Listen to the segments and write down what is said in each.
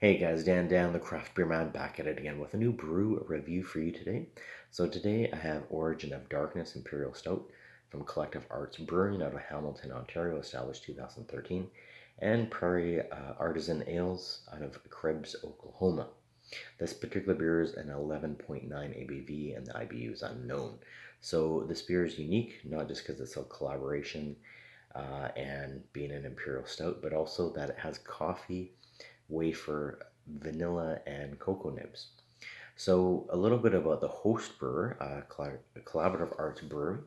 Hey guys, Dan the Craft Beer Man back at it again with a new brew review for you today. So today I have Origin of Darkness Imperial Stout from Collective Arts Brewing out of Hamilton, Ontario, established 2013, and Prairie Artisan Ales out of Krebs, Oklahoma. This particular beer is an 11.9 ABV and the IBU is unknown. So this beer is unique, not just because it's a collaboration and being an Imperial Stout, but also that it has coffee, wafer, vanilla, and cocoa nibs. So, a little bit about the host brewer, Collaborative Arts Brewery.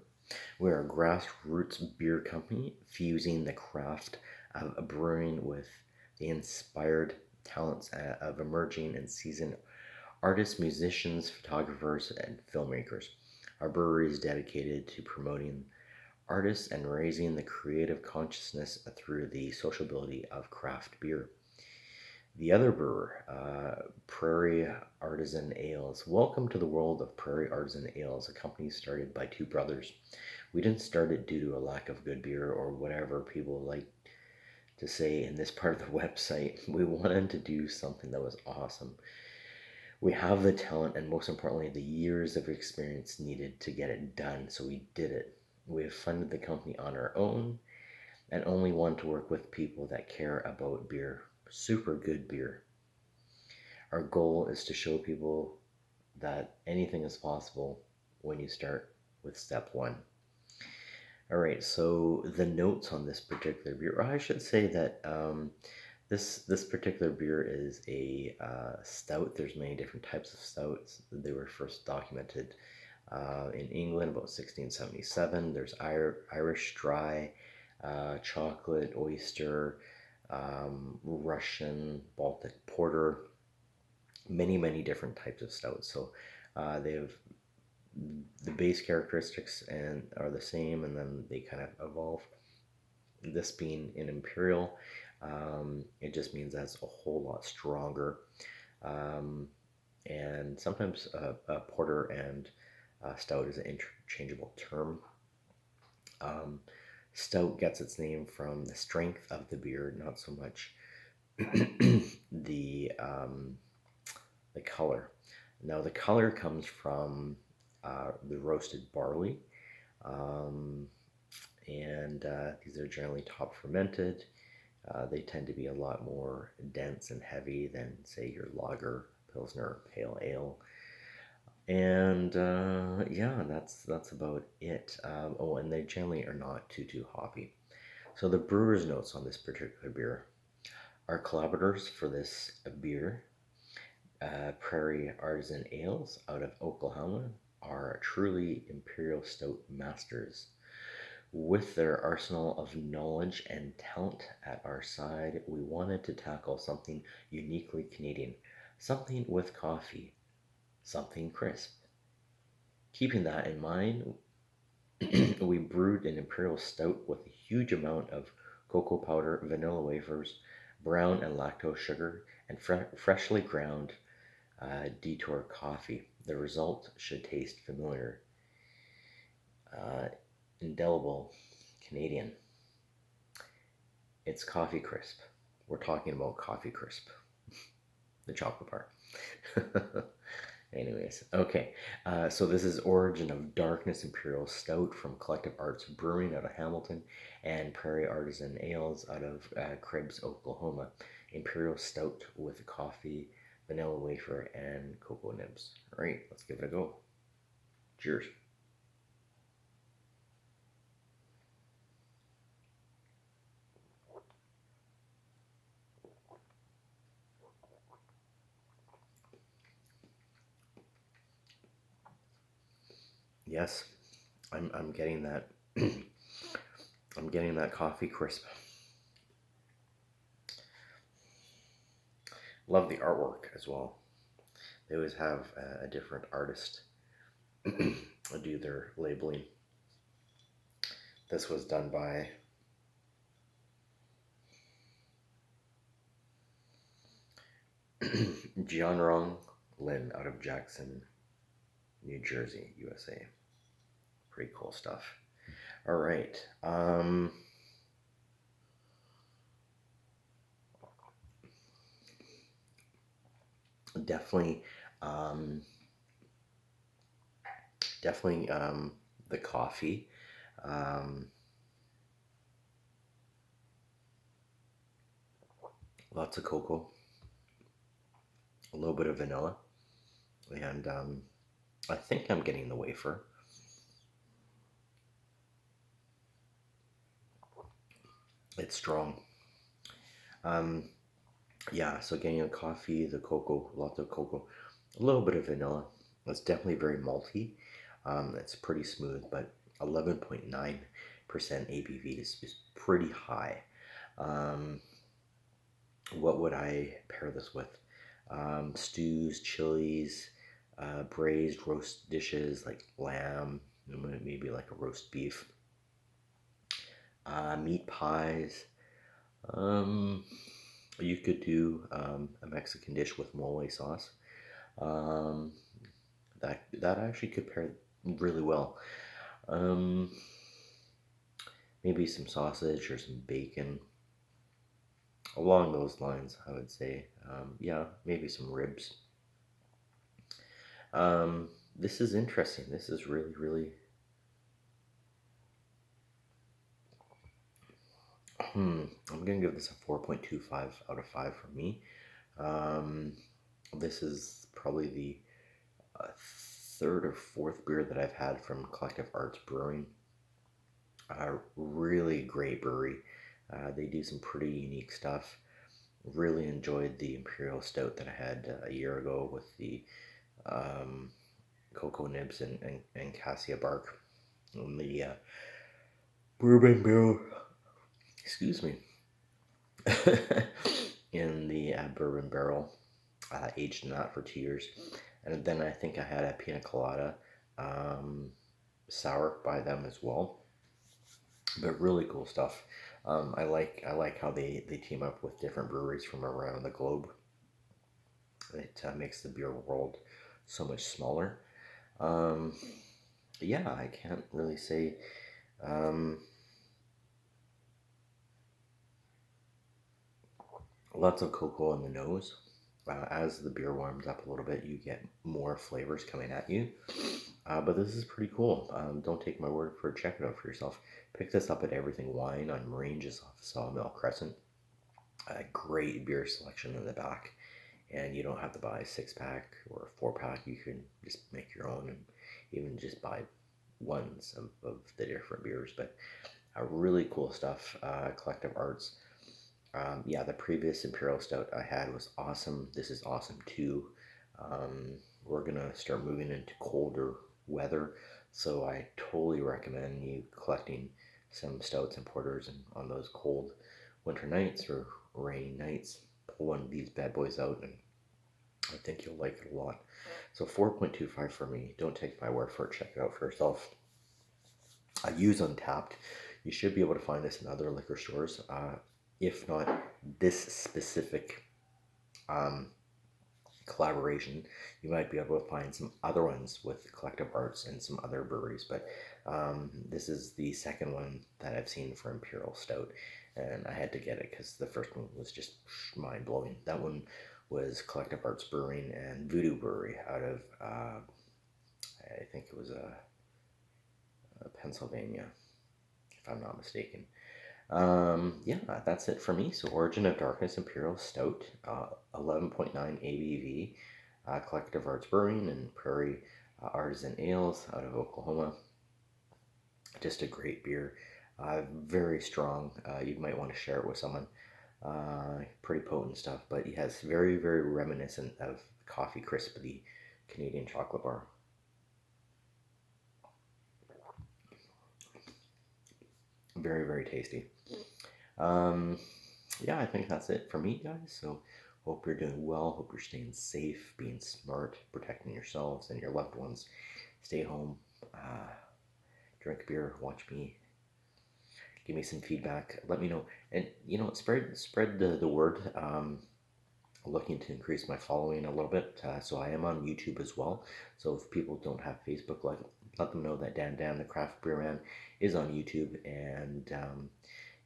We're a grassroots beer company fusing the craft of brewing with the inspired talents of emerging and seasoned artists, musicians, photographers, and filmmakers. Our brewery is dedicated to promoting artists and raising the creative consciousness through the sociability of craft beer. The other brewer, Prairie Artisan Ales. Welcome to the world of Prairie Artisan Ales, a company started by two brothers. We didn't start it due to a lack of good beer or whatever people like to say in this part of the website. We wanted to do something that was awesome. We have the talent and, most importantly, the years of experience needed to get it done, so we did it. We have funded the company on our own and only want to work with people that care about beer. Super good beer. Our goal is to show people that anything is possible when you start with step one. All right, so the notes on this particular beer, or I should say that this particular beer is a stout. There's many different types of stouts. They were first documented in England about 1677. There's Irish dry, chocolate, oyster, Russian, Baltic porter, many different types of stouts. So they have the base characteristics and are the same, and then they kind of evolve. This being an imperial, it just means that's a whole lot stronger. And sometimes a porter and stout is an interchangeable term. Stout gets its name from the strength of the beer, not so much the color. Now the color comes from the roasted barley, um, and these are generally top fermented. They tend to be a lot more dense and heavy than, say, your lager, pilsner, pale ale. And yeah, that's about it. Oh, and they generally are not too hoppy. So the brewer's notes on this particular beer. Our collaborators for this beer, Prairie Artisan Ales out of Oklahoma, are truly Imperial Stout masters. With their arsenal of knowledge and talent at our side, we wanted to tackle something uniquely Canadian, something with coffee, something crisp. Keeping that in mind, we brewed an Imperial Stout with a huge amount of cocoa powder, vanilla wafers, brown and lactose sugar, and freshly ground detour coffee. The result should taste familiar. Uh, Indelible Canadian. It's coffee crisp. We're talking about coffee crisp, the chocolate part. Anyways, okay. So this is Origin of Darkness Imperial Stout from Collective Arts Brewing out of Hamilton and Prairie Artisan Ales out of Krebs, Oklahoma. Imperial Stout with coffee, vanilla wafer, and cocoa nibs. All right, let's give it a go. Cheers. Yes, I'm getting that. I'm getting that coffee crisp. Love the artwork as well. They always have a different artist do their labeling. This was done by Jianrong Lin out of Jackson, New Jersey, USA. Pretty cool stuff. All right. Definitely, um, definitely the coffee. Um, Lots of cocoa, a little bit of vanilla, and I think I'm getting the wafer. It's strong. Um, yeah, so getting the coffee, the cocoa, lots of cocoa, a little bit of vanilla. It's definitely very malty. It's pretty smooth, but 11.9% ABV is pretty high. Um, what would I pair this with? Stews, chilies, braised roast dishes like lamb, maybe like a roast beef, meat pies. Um, you could do a Mexican dish with mole sauce. Um, that actually could pair really well. Um, Maybe some sausage or some bacon along those lines. I would say, yeah, maybe some ribs. This is interesting. This is really, really. I'm gonna give this a 4.25 out of 5 for me. Um, this is probably the third or fourth beer that I've had from Collective Arts Brewing. A really great brewery. They do some pretty unique stuff. Really enjoyed the Imperial Stout that I had a year ago with the um, cocoa nibs and cassia bark. And the bourbon barrel, excuse me, in the bourbon barrel, aged in that for 2 years. And then I think I had a pina colada um, sour by them as well. But really cool stuff. I like how they team up with different breweries from around the globe. It makes the beer world so much smaller. Um, yeah, I can't really say. Um, Lots of cocoa on the nose. As the beer warms up a little bit, you get more flavors coming at you. But this is pretty cool. Don't take my word for it. Check it out for yourself. Pick this up at Everything Wine on Marine, just off Sawmill Crescent. A great beer selection in the back, and you don't have to buy a 6 pack or a 4 pack. You can just make your own and even just buy ones of the different beers. But really cool stuff. Collective Arts. Yeah, the previous Imperial Stout I had was awesome. This is awesome too. We're gonna start moving into colder weather, so I totally recommend you collecting some stouts and porters and on those cold winter nights or rainy nights. Pull one of these bad boys out, and I think you'll like it a lot. So 4.25 for me. Don't take my word for it. Check it out for yourself. I use Untapped. You should be able to find this in other liquor stores. If not this specific um, collaboration, you might be able to find some other ones with Collective Arts and some other breweries. But this is the second one that I've seen for Imperial Stout, and I had to get it because the first one was just mind blowing. That one was Collective Arts Brewing and Voodoo Brewery out of I think it was Pennsylvania, if I'm not mistaken. Yeah, that's it for me. So, Origin of Darkness Imperial Stout, 11.9 ABV, Collective Arts Brewing and Prairie Artisan Ales out of Oklahoma. Just a great beer. Very strong. You might want to share it with someone. Pretty potent stuff, but it has very, very reminiscent of Coffee Crisp, the Canadian chocolate bar. Very, very tasty. Um, yeah, I think that's it for me, guys. So, hope you're doing well. Hope you're staying safe, being smart, protecting yourselves and your loved ones. Stay home, uh, drink beer, watch me, give me some feedback. Let me know, and spread the word. Looking to increase my following a little bit, so I am on YouTube as well. So if people don't have Facebook, let them know that Dan the Craft Beer Man is on YouTube, and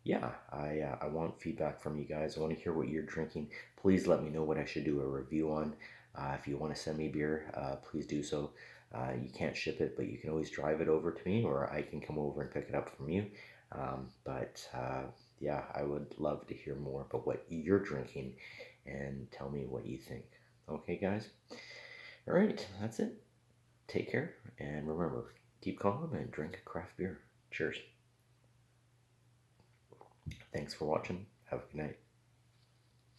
yeah, I want feedback from you guys. I want to hear what you're drinking. Please let me know what I should do a review on. If you want to send me beer, please do so. You can't ship it, but you can always drive it over to me, or I can come over and pick it up from you. But yeah, I would love to hear more about what you're drinking and tell me what you think. Okay, guys? All right, that's it. Take care, and remember, keep calm and drink craft beer. Cheers. Thanks for watching. Have a good night.